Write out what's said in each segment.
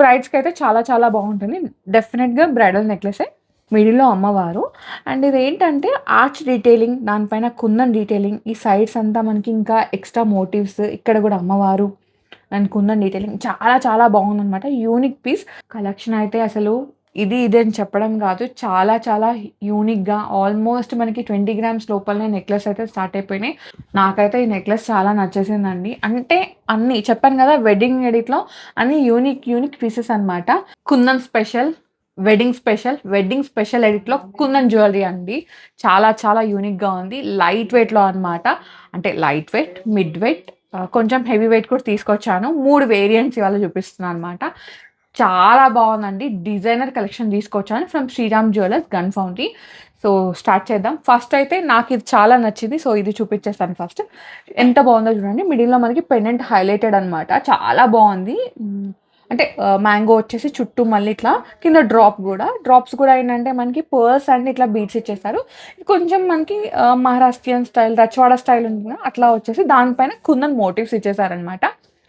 బ్రైడ్స్‌కి అయితే చాలా చాలా బాగుంటుంది. డెఫినెట్‌గా బ్రైడల్ నెక్లెసే. మిడిల్‌లో అమ్మవారు అండ్ ఇదేంటంటే ఆర్చ్ డీటెయిలింగ్, దానిపైన కుందన్ డీటెయిలింగ్, ఈ సైడ్స్ అంతా మనకి ఇంకా ఎక్స్ట్రా మోటివ్స్, ఇక్కడ కూడా అమ్మవారు అండ్ కుందన్ డీటెయిలింగ్ చాలా చాలా బాగుందనమాట. Unique piece. కలెక్షన్ అయితే అసలు ఇది అని చెప్పడం కాదు. చాలా చాలా యూనిక్‌గా ఆల్మోస్ట్ మనకి 20 గ్రామ్స్ లోపలనే నెక్లెస్ అయితే స్టార్ట్ అయిపోయినాయి. నాకైతే ఈ నెక్లెస్ చాలా నచ్చేసిందండి. అంటే అన్నీ చెప్పాను కదా! వెడ్డింగ్ ఎడిట్‌లో అన్నీ యూనిక్ పీసెస్ అనమాట. కుందన్ స్పెషల్, వెడ్డింగ్ స్పెషల్ ఎడిట్‌లో కుందన్ జ్యువెలరీ అండి. చాలా చాలా యూనిక్‌గా ఉంది. లైట్ వెయిట్‌లో అనమాట. అంటే లైట్ వెయిట్, మిడ్ వెయిట్, కొంచెం హెవీ వెయిట్ కూడా తీసుకొచ్చాను. 3 వేరియంట్స్ ఇవాళ చూపిస్తున్నాను అనమాట. చాలా బాగుందండి. డిజైనర్ కలెక్షన్ తీసుకొచ్చాను from Sriram jewellers, gun Foundry. So start చేద్దాం. ఫస్ట్ అయితే నాకు ఇది చాలా నచ్చింది. సో ఇది చూపించేస్తాను ఫస్ట్. ఎంత బాగుందో చూడండి. మిడిల్‌లో మనకి పెండెంట్ హైలైటెడ్ అనమాట. చాలా బాగుంది. అంటే మ్యాంగో వచ్చేసి చుట్టూ మళ్ళీ ఇట్లా కింద డ్రాప్స్ కూడా ఏంటంటే మనకి పర్ల్స్ అండ్ ఇట్లా బీడ్స్ ఇచ్చేసారు. కొంచెం మనకి మహారాష్ట్రియన్ స్టైల్, రచ్వాడా స్టైల్ ఉంటుంది కదా, అట్లా వచ్చేసి దానిపైన కుందన్ మోటివ్స్ ఇచ్చేసారనమాట.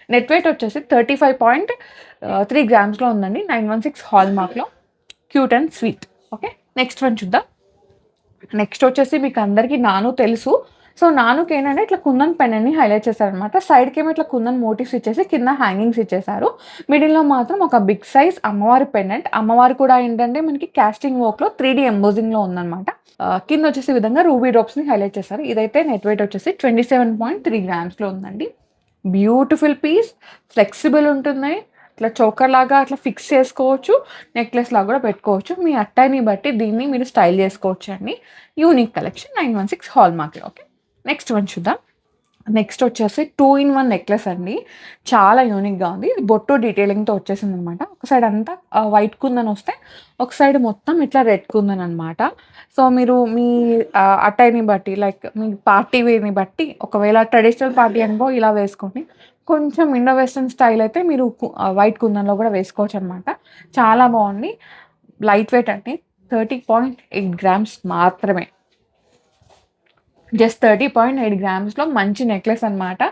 నెట్ వెయిట్ వచ్చేసి 35.3 గ్రామ్స్లో ఉందండి. 916 హాల్ మార్క్లో. Cute and sweet. Okay, next one చూద్దాం. నెక్స్ట్ వచ్చేసి మీకు అందరికీ నాను తెలుసు. సో నానుకి ఏంటంటే ఇట్లా కుందన్ పెన్నని హైలైట్ చేశారనమాట. సైడ్కి ఏమో ఇట్లా కుందన్ మోటివ్స్ ఇచ్చేసి కింద హ్యాంగింగ్స్ ఇచ్చేసారు. మిడిల్లో మాత్రం ఒక బిగ్ సైజ్ అమ్మవారి పెండెంట్. అమ్మవారు కూడా ఏంటంటే మనకి కాస్టింగ్ వర్క్లో 3D ఎంబోజింగ్లో ఉందన్నమాట. కింద వచ్చేసి ఈ విధంగా రూబీ డ్రాప్స్ని హైలైట్ చేశారు. ఇదైతే నెట్ వెయిట్ వచ్చేసి 27.3 గ్రామ్స్లో ఉందండి. బ్యూటిఫుల్ పీస్, ఫ్లెక్సిబుల్ ఉంటుంది. ఇట్లా చోకర్ లాగా అట్లా ఫిక్స్ చేసుకోవచ్చు, నెక్లెస్ లాగా కూడా పెట్టుకోవచ్చు. మీ అట్టాయిని బట్టి దీన్ని మీరు స్టైల్ చేసుకోవచ్చు అండి. యూనిక్ కలెక్షన్ 916 హాల్ మార్క్లో. ఓకే, నెక్స్ట్ వన్ చూద్దాం. నెక్స్ట్ వచ్చేసి 2-in-1 నెక్లెస్ అండి. చాలా యూనిక్గా ఉంది. ఇది బొట్టు డీటెయిలింగ్తో వచ్చేసింది అనమాట. ఒక సైడ్ అంతా వైట్ కుందన్ వస్తే, ఒక సైడ్ మొత్తం ఇట్లా రెడ్ కుందన్ అనమాట. సో మీరు మీ అటైని బట్టి, లైక్ మీ పార్టీ వేర్ని బట్టి, ఒకవేళ ట్రెడిషనల్ పార్టీ అనుకో ఇలా వేసుకోండి. కొంచెం ఇండో వెస్ట్రన్ స్టైల్ అయితే మీరు వైట్ కుందన్లో కూడా వేసుకోవచ్చు అనమాట. చాలా బాగుంది. లైట్ వెయిట్ అండి. 30.8 గ్రామ్స్ మాత్రమే. జస్ట్ 30.8 గ్రామ్స్లో మంచి నెక్లెస్ అనమాట.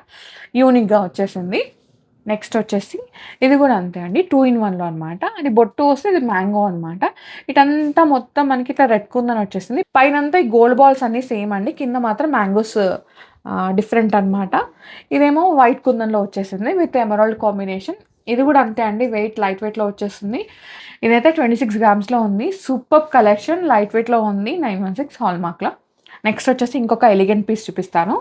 యూనిక్గా వచ్చేసింది. నెక్స్ట్ వచ్చేసి ఇది కూడా అంతే అండి. 2-in-1లో అనమాట. అది బొట్టు వస్తే ఇది మ్యాంగో అనమాట. ఇటంతా మొత్తం మనకి ఇట్లా రెడ్ కుందని వచ్చేసింది. పైనంతా ఈ గోల్డ్ బాల్స్ అన్నీ సేమ్ అండి. కింద మాత్రం మ్యాంగోస్ డిఫరెంట్ అనమాట. ఇదేమో వైట్ కుందన్లో వచ్చేసింది విత్ ఎమరాల్డ్ కాంబినేషన్. ఇది కూడా అంతే అండి. లైట్ వెయిట్లో వచ్చేస్తుంది. ఇదైతే 26 గ్రామ్స్లో ఉంది. సూపర్ కలెక్షన్, లైట్ వెయిట్లో ఉంది. 916 హాల్ మార్క్లో. నెక్స్ట్ వచ్చేసి ఇంకొక ఎలిగెంట్ పీస్ చూపిస్తాను.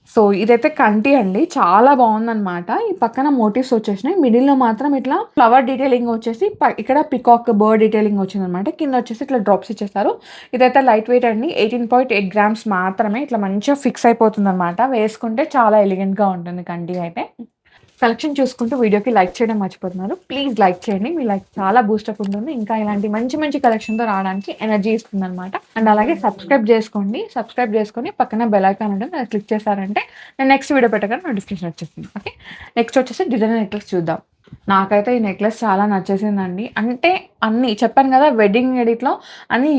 సో ఇదైతే కంటి అండి. చాలా బాగుందనమాట. ఈ పక్కన మోటివ్స్ వచ్చేసినాయి. మిడిల్లో మాత్రం ఇట్లా ఫ్లవర్ డీటెయిలింగ్ వచ్చేసి ఇక్కడ పికాక్ బర్డ్ డీటెయిలింగ్ వచ్చిందనమాట. కింద వచ్చేసి ఇట్లా డ్రాప్స్ ఇచ్చేస్తారు. ఇదైతే లైట్ వెయిట్ అండి. 18.8 గ్రామ్స్ మాత్రమే. ఇట్లా మంచిగా ఫిక్స్ అయిపోతుంది అనమాట. వేసుకుంటే చాలా ఎలిగెంట్గా ఉంటుంది కంటి అయితే. కలెక్షన్ చూసుకుంటూ వీడియోకి లైక్ చేయడం మర్చిపోతున్నారు. ప్లీజ్ లైక్ చేయండి. మీ లైక్ చాలా బూస్టప్ ఉంటుంది. ఇంకా ఇలాంటి మంచి మంచి కలెక్షన్తో రావడానికి ఎనర్జీ ఇస్తుంది అనమాట. అండ్ అలాగే సబ్స్క్రైబ్ చేసుకొని పక్కన బెల్ ఐకాన్ ఉంటుంది, అది క్లిక్ చేశారంటే నేను నెక్స్ట్ వీడియో పెట్టగానే నోటిఫికేషన్ వచ్చేస్తుంది. ఓకే, నెక్స్ట్ వచ్చేసి డిజైనర్ నెక్లెస్ చూద్దాం. నాకైతే ఈ నెక్లెస్ చాలా నచ్చేసిందండి. అంటే అన్నీ చెప్పాను కదా, వెడ్డింగ్ ఎడిట్లో అన్నీ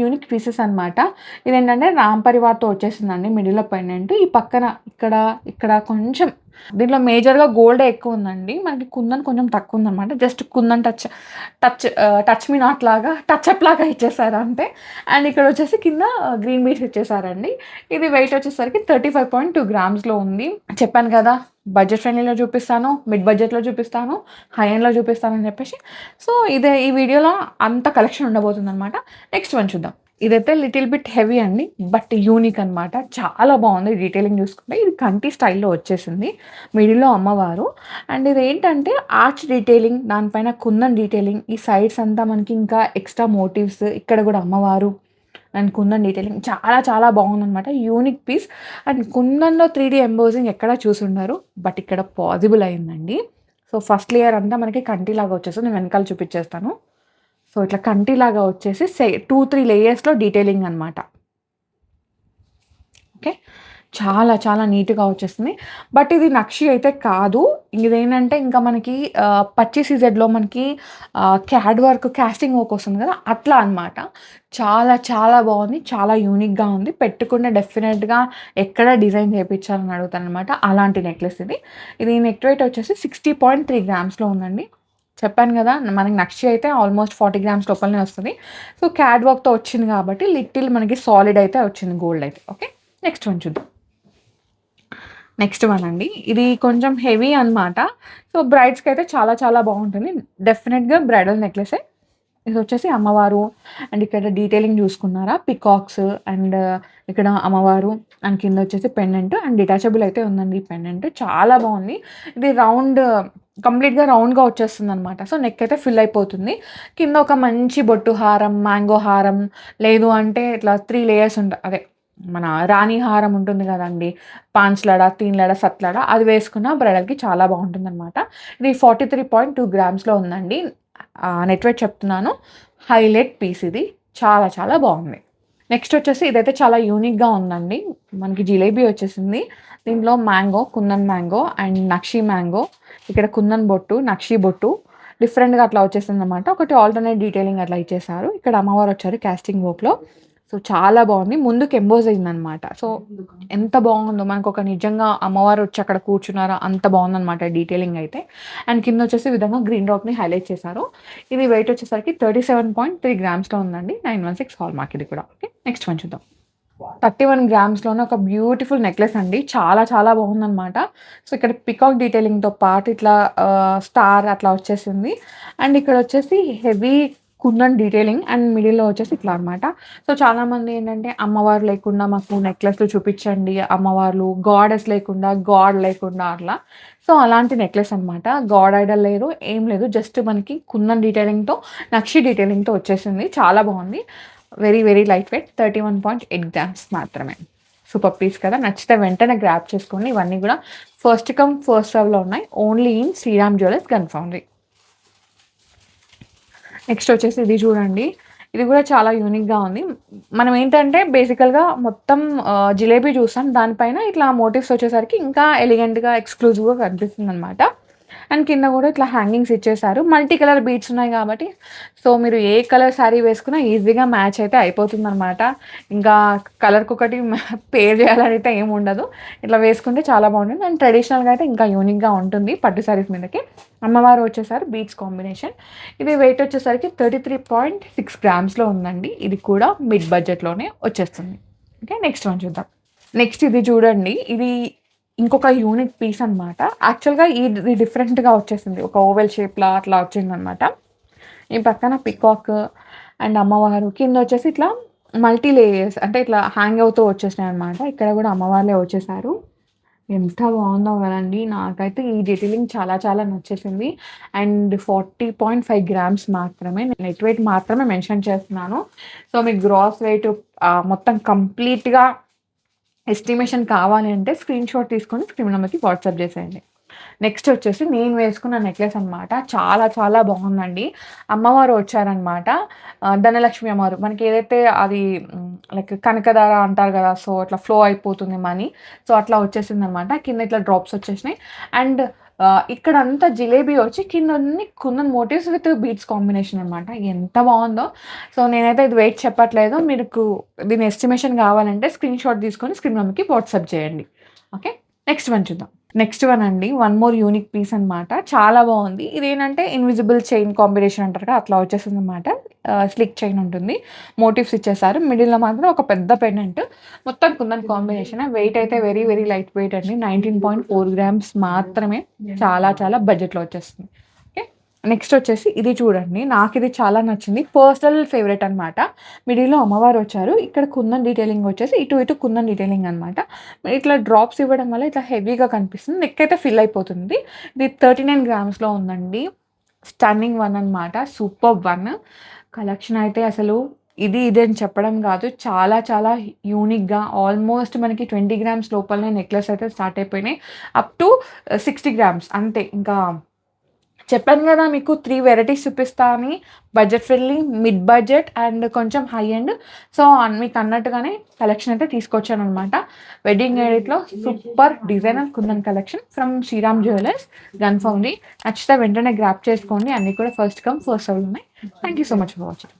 యూనిక్ పీసెస్ అనమాట. ఇదేంటంటే రామ్ పరివార్తో వచ్చేసిందండి. మిడిల్లో పెండెంట్, ఈ పక్కన ఇక్కడ కొంచెం దీంట్లో మేజర్గా గోల్డే ఎక్కువ ఉందండి. మనకి కుందన్ కొంచెం తక్కువ ఉందన్నమాట. Just kundan touch me not లాగా, టచ్ అప్ లాగా ఇచ్చేసారు అంతే. అండ్ ఇక్కడ వచ్చేసి కింద గ్రీన్ బీడ్స్ ఇచ్చేసారండి. ఇది వెయిట్ వచ్చేసరికి 35.2 గ్రామ్స్లో ఉంది. చెప్పాను కదా, బడ్జెట్ ఫ్రెండ్లీలో చూపిస్తాను, మిడ్ బడ్జెట్లో చూపిస్తాను, హై ఎండ్లో చూపిస్తాను అని చెప్పేసి. సో ఈ వీడియోలో అంత కలెక్షన్ ఉండబోతుంది అనమాట. నెక్స్ట్ వన్ చూద్దాం. ఇదైతే లిటిల్ బిట్ హెవీ అండి, బట్ యూనిక్ అనమాట. చాలా బాగుంది. డీటెయిలింగ్ చూసుకుంటే ఇది కంటి స్టైల్లో వచ్చేసింది. మిడిల్లో అమ్మవారు అండ్ ఇది ఏంటంటే ఆర్చ్ డీటెయిలింగ్, దానిపైన కుందన్ డీటెయిలింగ్, ఈ సైడ్స్ అంతా మనకి ఇంకా ఎక్స్ట్రా మోటివ్స్, ఇక్కడ కూడా అమ్మవారు అండ్ కుందన్ డీటెయిలింగ్ చాలా చాలా బాగుందనమాట. Unique piece. అండ్ కుందన్లో 3D ఎంబోజింగ్ ఎక్కడా చూసుండరు, బట్ ఇక్కడ పాసిబుల్ అయిందండి. సో ఫస్ట్ లేయర్ అంతా మనకి కంటిలాగా వచ్చేసి నేను వెనకాల చూపించేస్తాను. సో ఇట్లా కంటిలాగా వచ్చేసి 2-3 లేయర్స్లో డీటెయిలింగ్ అనమాట. ఓకే, చాలా చాలా నీట్గా వచ్చేస్తుంది. బట్ ఇది నక్షి అయితే కాదు. ఇదేంటంటే ఇంకా మనకి పచ్చి సీజెడ్లో మనకి క్యాడ్ వర్క్, కాస్టింగ్ వర్క్ వస్తుంది కదా, అట్లా అనమాట. చాలా చాలా బాగుంది. చాలా యూనిక్గా ఉంది. పెట్టుకుంటే డెఫినెట్గా ఎక్కడ డిజైన్ చేయించాలని అడుగుతాను అనమాట. అలాంటి నెక్లెస్ ఇది నెక్ వెయిట్ వచ్చేసి 60.3 గ్రామ్స్లో ఉందండి. చెప్పాను కదా! మనకి నక్షి అయితే ఆల్మోస్ట్ 40 గ్రామ్స్ లోపలనే వస్తది. సో, క్యాట్ వర్క్‌తో వచ్చింది కాబట్టి లిటిల్ మనకి సాలిడ్ అయితే వచ్చింది గోల్డ్ అయితే. ఓకే. నెక్స్ట్ వన్ చూద్దాం. నెక్స్ట్ వన్ అండి. ఇది కొంచెం హెవీ అనమాట. సో, బ్రైడ్స్‌కైతే చాలా చాలా బావుంటుంది. డెఫినిట్‌గా బ్రైడల్ నెక్లెసే. ఇదొచ్చేసి అమ్మవారు అండ్ ఇక్కడ డీటెయిలింగ్ చూసుకున్నారా? పికాక్స్ అండ్ ఇక్కడ అమ్మవారు అండ్ కిందొచ్చేసి పెండెంట్ అండ్ డిటాచబుల్ అయితే ఉందండి ఈ పెండెంట్. చాలా బావుంది. ఇది కంప్లీట్‌గా రౌండ్‌గా వచ్చేస్తుందనమాట. సో, నెక్ అయితే ఫిల్ అయిపోతుంది. కింద ఒక మంచి బొట్టు హారం, మ్యాంగో హారం లేదు అంటే ఇట్లా 3 లేయర్స్ అదే మన రాణి హారం ఉంటుంది గదండీ! 5 లడ, 3 లడ, 7 లడ అది వేసుకున్న బ్రైడల్‌కి చాలా బావుంటుందనమాట. ఇది 43.2 గ్రామ్స్‌లో ఉందండి. నెట్ వెయిట్ చెప్తున్నాను. హైలైట్ పీస్ ఇది. చాలా చాలా బావుంది. నెక్స్ట్ వచ్చేసి ఇదైతే చాలా యూనిక్‌గా ఉందండి. మనకి జిలేబీ వచ్చేసింది. దీంట్లో mango, kundan mango and nakshi mango. ఇక్కడ కుందన్ బొట్టు, నక్షి బొట్టు డిఫరెంట్‌గా అట్లా వచ్చేసిందనమాట. ఒకటి ఆల్టర్‌నేట్ డీటెయిలింగ్ అట్లా ఇచ్చేసారు. ఇక్కడ అమ్మవారు వచ్చారు కాస్టింగ్ వర్క్‌లో. సో, చాలా బావుంది. ముందుకు ఎంబోజ్ అయిందనమాట. సో, ఎంత బాగుందో మనకొక నిజంగా అమ్మవారు వచ్చి అక్కడ కూర్చున్నారా అంత బావుందనమాట డీటెయిలింగ్ అయితే. అండ్ కిందొచ్చేసి ఈ విధంగా గ్రీన్ రాక్‌ని హైలైట్ చేశారు. ఇది వెయిట్ వచ్చేసరికి 37.3 గ్రామ్స్‌లో ఉందండి. 916 హాల్‌మార్క్ ఇది కూడా. ఓకే. నెక్స్ట్ వన్ చూద్దాం. 31 గ్రామ్స్‌లోనే ఒక బ్యూటిఫుల్ నెక్లెస్ అండి. చాలా చాలా బాగుందనమాట. సో, ఇక్కడ పికాక్ డీటెయిలింగ్‌తో పాటు ఇట్లా స్టార్ అట్లా వచ్చేసింది. అండ్ ఇక్కడొచ్చేసి హెవీ కుందన్ డీటెయిలింగ్ అండ్ మిడిల్‌లో వచ్చేసి ఇట్లా అనమాట. సో, చాలామంది ఏంటంటే అమ్మవారు లేకుండా మాకు నెక్లెస్‌లు చూపించండి. అమ్మవార్లు, గాడెస్ లేకుండా, గాడ్ లేకుండా అట్లా. సో, అలాంటి నెక్లెస్ అనమాట. గాడ్ ఐడల్ లేరు, ఏం లేదు. జస్ట్ మనకి కుందన్ డీటెయిలింగ్‌తో, నక్షి డీటెయిలింగ్‌తో వచ్చేసింది. చాలా బాగుంది. Very very light weight 31.8 grams మాత్రమే. సూపర్ పీస్ కదా! నచ్చితే వెంటనే గ్రాబ్ చేసుకోండి. ఇవన్నీ కూడా ఫస్ట్ కమ్ ఫస్ట్ సర్వ్‌లో ఉన్నాయి. Only in Sriram jewellers gun foundry. Next వచ్చేసి ఇది చూడండి. ఇది కూడా చాలా యూనిక్‌గా ఉంది. మనం ఏంటంటే బేసికల్‌గా మొత్తం జిలేబీ చూసాం. దానిపైన ఇట్లా మోటివ్స్ వచ్చేసరికి ఇంకా ఎలిగెంట్‌గా, ఎక్స్‌క్లూజివ్‌గా కనిపిస్తుందనమాట. అండ్ కింద కూడా ఇట్లా హ్యాంగింగ్స్ ఇచ్చేసారు. మల్టీ కలర్ బీడ్స్ ఉన్నాయి కాబట్టి సో, మీరు ఏ కలర్ శారీ వేసుకున్నా ఈజీగా మ్యాచ్ అయితే అయిపోతుందనమాట. ఇంకా కలర్‌కొకటి పేర్ చేయాలని అయితే ఏమి ఉండదు. ఇట్లా వేసుకుంటే చాలా బాగుంటుంది. అండ్ ట్రెడిషనల్‌గా అయితే ఇంకా యూనిక్‌గా ఉంటుంది పట్టు శారీస్ మీదకి. అమ్మవారు వచ్చేసారు బీడ్స్ కాంబినేషన్. ఇది వెయిట్ వచ్చేసరికి 33.6 గ్రామ్స్‌లో ఉందండి. ఇది కూడా మిడ్ బడ్జెట్‌లోనే వచ్చేస్తుంది. ఓకే. నెక్స్ట్ వన్ చూద్దాం. నెక్స్ట్ ఇది చూడండి. ఇది ఇంకొక యూనిక్ పీస్ అనమాట. యాక్చువల్‌గా ఇది డిఫరెంట్‌గా వచ్చేసింది. ఒక ఓవెల్ షేప్‌లా అట్లా వచ్చిందనమాట. ఈ పక్కన పికాక్ అండ్ అమ్మవారు కిందొచ్చేసి ఇట్లా మల్టీ లేయర్స్ అంటే ఇట్లా హ్యాంగ్ అవుతూ వచ్చేసినాయనమాట. ఇక్కడ కూడా అమ్మవార్లే వచ్చేసారు. ఎంత బాగుందో కదండీ! నాకైతే ఈ డీటెయిలింగ్ చాలా చాలా నచ్చేసింది. అండ్ 40.5 గ్రామ్స్ మాత్రమే. నేను నెట్ వెయిట్ మాత్రమే మెన్షన్ చేస్తున్నాను. సో, మీకు గ్రాస్ వెయిట్ మొత్తం కంప్లీట్‌గా ఎస్టిమేషన్ కావాలి అంటే స్క్రీన్‌షాట్ తీసుకొని స్క్రీన్ నెంబర్‌కి వాట్సాప్ చేసేయండి. నెక్స్ట్ వచ్చేసి నేను వేసుకున్న నెక్లెస్ అనమాట. చాలా చాలా బాగుందండి. అమ్మవారు వచ్చారనమాట. ధనలక్ష్మి అమ్మవారు. మనకి ఏదైతే అది లైక్ కనకదార అంటారు కదా! సో, అట్లా ఫ్లో అయిపోతుంది మనీ. సో, అట్లా వచ్చేసిందనమాట. కింద ఇట్లా డ్రాప్స్ వచ్చేసినాయి. అండ్ ఇక్కడంతా జిలేబీ వచ్చి కిందన్ని kundan motifs with beads combination అనమాట. ఎంత బాగుందో! సో, నేనైతే ఇది వెయిట్ చెప్పట్లేదు. మీకు దీని ఎస్టిమేషన్ కావాలంటే స్క్రీన్‌షాట్ తీసుకొని స్క్రీన్ నెంబర్‌కి వాట్సాప్ చేయండి. ఓకే. నెక్స్ట్ వన్ చూద్దాం. నెక్స్ట్ వన్ అండి. వన్ మోర్ యూనిక్ పీస్ అనమాట. చాలా బాగుంది. ఇదేంటంటే ఇన్విజిబుల్ చైన్ కాంబినేషన్ అంటారు కదా! అట్లా వచ్చేసిందనమాట. స్లిక్ చైన్ ఉంటుంది. మోటివ్స్ ఇచ్చేసారు. మిడిల్‌లో మాత్రం ఒక పెద్ద పెండెంట్. మొత్తం కుందన్ కాంబినేషన్. వెయిట్ అయితే వెరీ వెరీ లైట్ వెయిట్ అండి. 19.4 గ్రామ్స్ మాత్రమే. చాలా చాలా బడ్జెట్‌లో వచ్చేస్తుంది. ఓకే. నెక్స్ట్ వచ్చేసి ఇది చూడండి. నాకిది చాలా నచ్చింది. పర్సనల్ ఫేవరెట్ అనమాట. మిడిల్‌లో అమ్మవారు వచ్చారు. ఇక్కడ కుందన్ డీటెయిలింగ్ వచ్చేసి ఇటు కుందన్ డీటెయిలింగ్ అనమాట. ఇట్లా డ్రాప్స్ ఇవ్వడం వల్ల ఇట్లా హెవీగా కనిపిస్తుంది. నెక్ అయితే ఫిల్ అయిపోతుంది. ఇది 39 గ్రామ్స్‌లో ఉందండి. స్టన్నింగ్ వన్ అనమాట. Superb one. కలెక్షన్ అయితే అసలు ఇది అని చెప్పడం కాదు. చాలా చాలా యూనిక్‌గా ఆల్మోస్ట్ మనకి 20 గ్రామ్స్ లోపలనే నెక్లెస్ అయితే స్టార్ట్ అయిపోయినాయి. అప్ టు 60 గ్రామ్స్ అంతే. ఇంకా చెప్పాను గదా! మీకు 3 వెరైటీస్ చూపిస్తా అని. Budget friendly, mid budget and కొంచెం హై ఎండ్. సో, మీకన్నట్టుగానే కలెక్షన్ అయితే తీసుకొచ్చాననమాట. వెడ్డింగ్ ఎడిట్‌లో super designer kundan collection from Sriram jewellers gun Foundry. నచ్చితే వెంటనే గ్రాబ్ చేసుకోండి. అన్నీ కూడా ఫస్ట్ కమ్ ఫస్ట్ సర్వ్‌లో ఉన్నాయి. Thank you so much for watching.